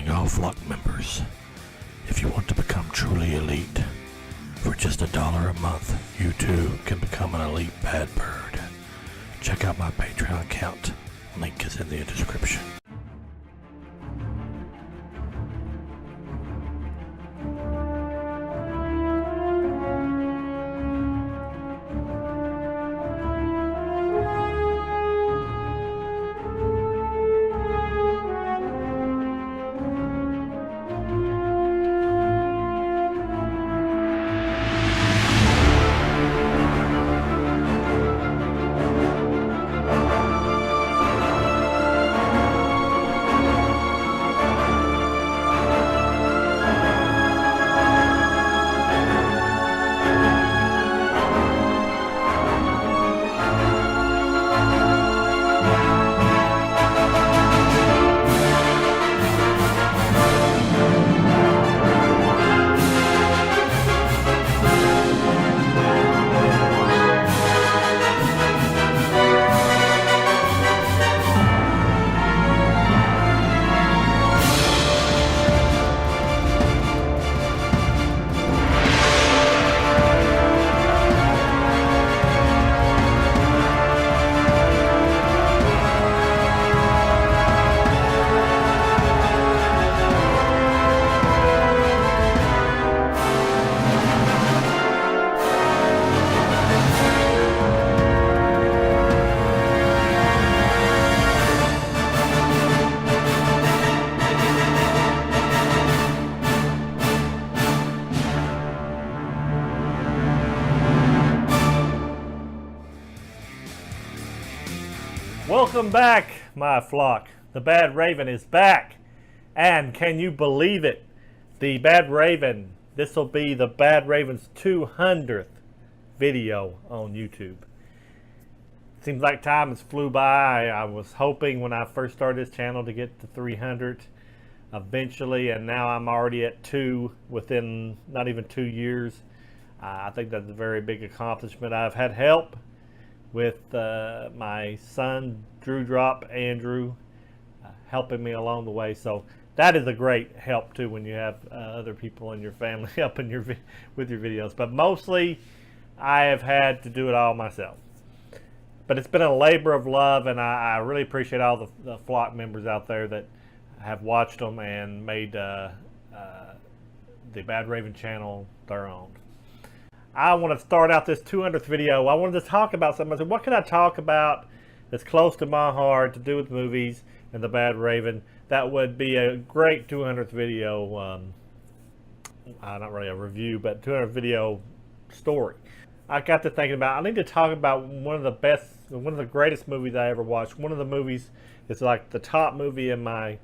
telling all flock members, if you want to become truly elite, for just $1 a month, you too can become an elite bad bird. Check out my Patreon account. Link is in the description. Welcome back, my flock. The Bad Raven is back. And can you believe it? The Bad Raven, this will be the Bad Raven's 200th video on YouTube. Seems like time has flew by. I was hoping when I first started this channel to get to 300 eventually, and now I'm already at 2 within not even 2 years. I think that's a very big accomplishment. I've had help with my son, Drew Drop Andrew, helping me along the way. So that is a great help too when you have other people in your family helping with your videos. But mostly I have had to do it all myself. But it's been a labor of love, and I really appreciate all the flock members out there that have watched them and made the Bad Raven channel their own. I want to start out this 200th video. I wanted to talk about something. I said, what can I talk about that's close to my heart to do with movies and the Bad Raven? That would be a great 200th video. Not really a review, but 200th video story. I got to thinking about, I need to talk about one of the greatest movies I ever watched. One of the movies is like the top movie of my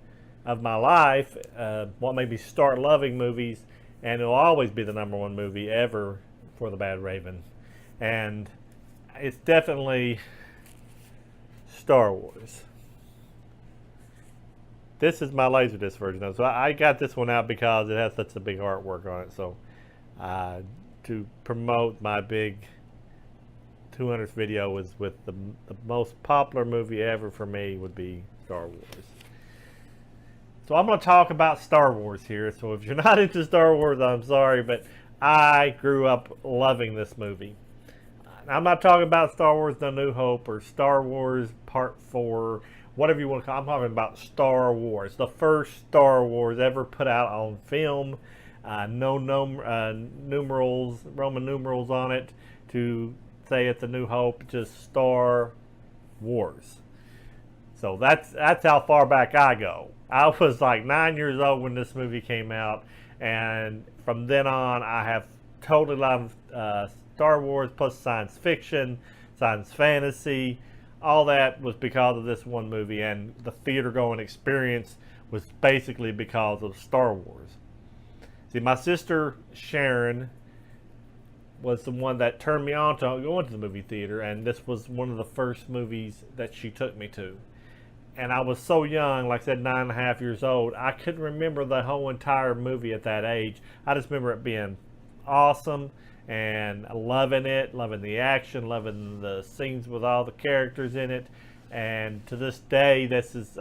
life. What made me start loving movies, and it'll always be the #1 movie ever for the Bad Raven, and it's definitely Star Wars. This is my Laserdisc version of it. So I got this one out because it has such a big artwork on it. So to promote my big 200th video was with the most popular movie ever for me would be Star Wars. So I'm going to talk about Star Wars here. So if you're not into Star Wars, I'm sorry, but I grew up loving this movie. I'm not talking about Star Wars The New Hope or Star Wars Part 4, whatever you want to call it. I'm talking about Star Wars, the first Star Wars ever put out on film. No numerals, Roman numerals on it to say it's A New Hope, just Star Wars. So that's how far back I go. I was like 9 years old when this movie came out, and from then on I have totally loved Star Wars, plus science fiction, science fantasy. All that was because of this one movie, and the theater going experience was basically because of Star Wars. See, my sister Sharon was the one that turned me on to going to the movie theater, and this was one of the first movies that she took me to. And I was so young, like I said, 9.5 years old, I couldn't remember the whole entire movie at that age. I just remember it being awesome and loving it, loving the action, loving the scenes with all the characters in it. And to this day, this is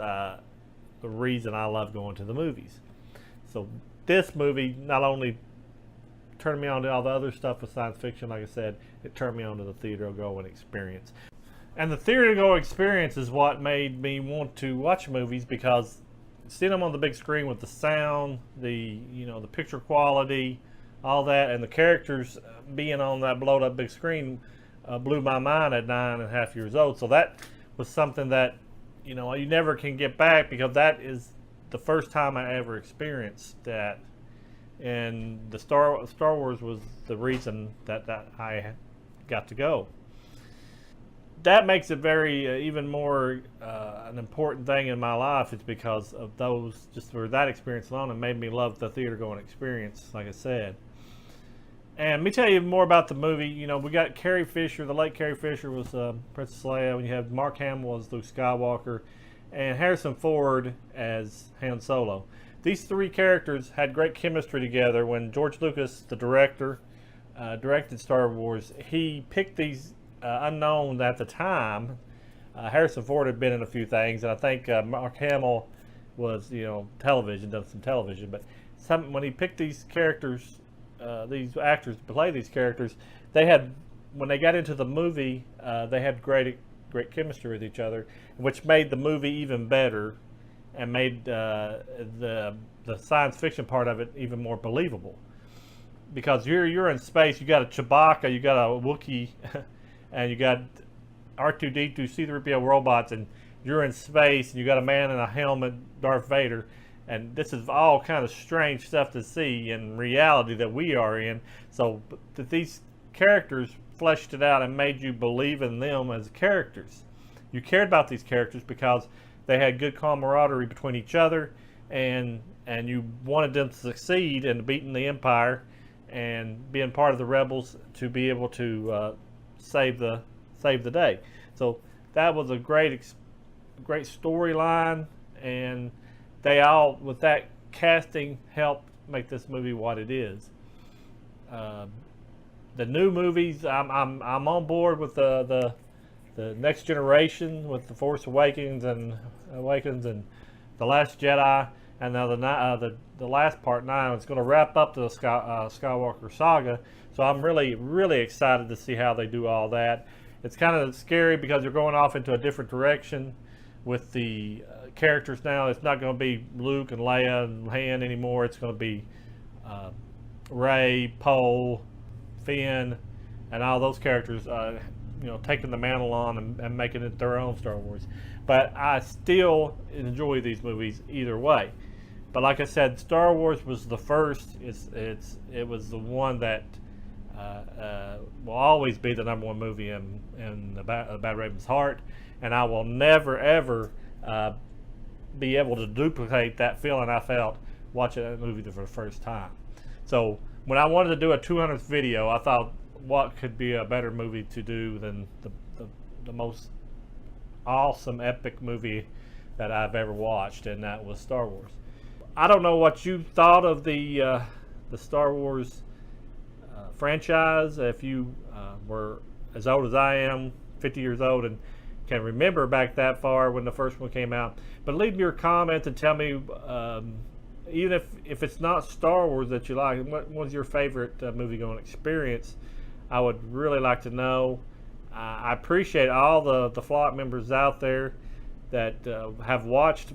the reason I love going to the movies. So this movie not only turned me on to all the other stuff with science fiction, like I said, it turned me on to the theater going experience. And the theater go experience is what made me want to watch movies, because seeing them on the big screen with the sound, the the picture quality, all that, and the characters being on that blowed up big screen blew my mind at 9.5 years old. So that was something that you never can get back, because that is the first time I ever experienced that. And the Star Wars was the reason that I got to go. That makes it very even more an important thing in my life. It's because of those, just for that experience alone, it made me love the theater going experience, like I said. And let me tell you more about the movie. We got Carrie Fisher. The late Carrie Fisher was Princess Leia. And you have Mark Hamill as Luke Skywalker, and Harrison Ford as Han Solo. These three characters had great chemistry together. When George Lucas, the director, directed Star Wars, he picked these unknown at the time. Harrison Ford had been in a few things, and I think Mark Hamill was, television, done some television. But when he picked these characters, these actors to play these characters, when they got into the movie, they had great chemistry with each other, which made the movie even better, and made the science fiction part of it even more believable. Because you're in space, you got a Chewbacca, you got a Wookiee, and you got R2-D2, C-3PO robots, and you're in space, and you got a man in a helmet, Darth Vader, and this is all kind of strange stuff to see in reality that we are in. So these characters fleshed it out and made you believe in them as characters. You cared about these characters because they had good camaraderie between each other, and you wanted them to succeed in beating the Empire and being part of the rebels to be able to save the day. So that was a great storyline, and they all, with that casting, helped make this movie what it is. The new movies, I'm on board with the Next Generation, with The Force Awakens and The Last Jedi, and now the last part 9 is going to wrap up the Skywalker saga. So I'm really, really excited to see how they do all that. It's kind of scary because they're going off into a different direction with the characters now. It's not going to be Luke and Leia and Han anymore. It's going to be Rey, Poe, Finn, and all those characters taking the mantle on and making it their own Star Wars. But I still enjoy these movies either way. But like I said, Star Wars was the first. It was the one that will always be the #1 movie in the Bad Raven's heart, and I will never ever be able to duplicate that feeling I felt watching that movie for the first time. So when I wanted to do a 200th video, I thought, what could be a better movie to do than the most awesome epic movie that I've ever watched, and that was Star Wars. I don't know what you thought of the Star Wars franchise. If you were as old as I am, 50 years old, and can remember back that far when the first one came out. But leave me your comments and tell me, even if it's not Star Wars that you like, what was your favorite movie-going experience? I would really like to know. I appreciate all the flock members out there that have watched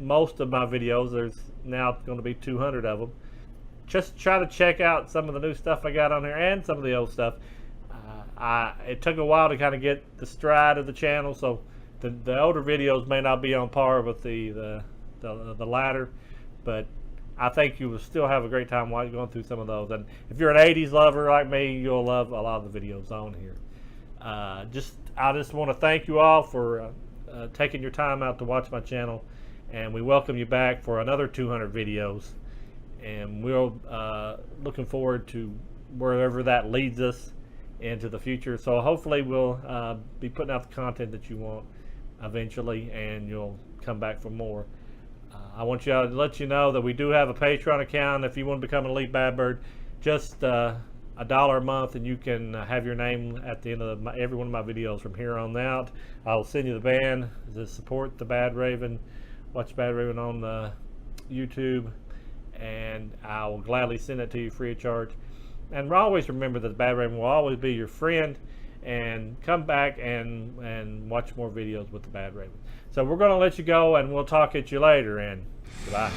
most of my videos. There's now going to be 200 of them. Just try to check out some of the new stuff I got on there and some of the old stuff. It took a while to kind of get the stride of the channel, so the older videos may not be on par with the latter, but I think you will still have a great time while you're going through some of those. And if you're an 80s lover like me, you'll love a lot of the videos on here. I just want to thank you all for taking your time out to watch my channel, and we welcome you back for another 200 videos. And we're looking forward to wherever that leads us into the future. So hopefully we'll be putting out the content that you want eventually, and you'll come back for more. I want to let you know that we do have a Patreon account. If you want to become an Elite Bad Bird, just $1 a month, and you can have your name at the end of every one of my videos from here on out. I'll send you the band to support the Bad Raven watch Bad Raven on the YouTube, and I will gladly send it to you free of charge. And always remember that the Bad Raven will always be your friend, and come back and watch more videos with the Bad Raven. So we're going to let you go, and we'll talk at you later, and goodbye.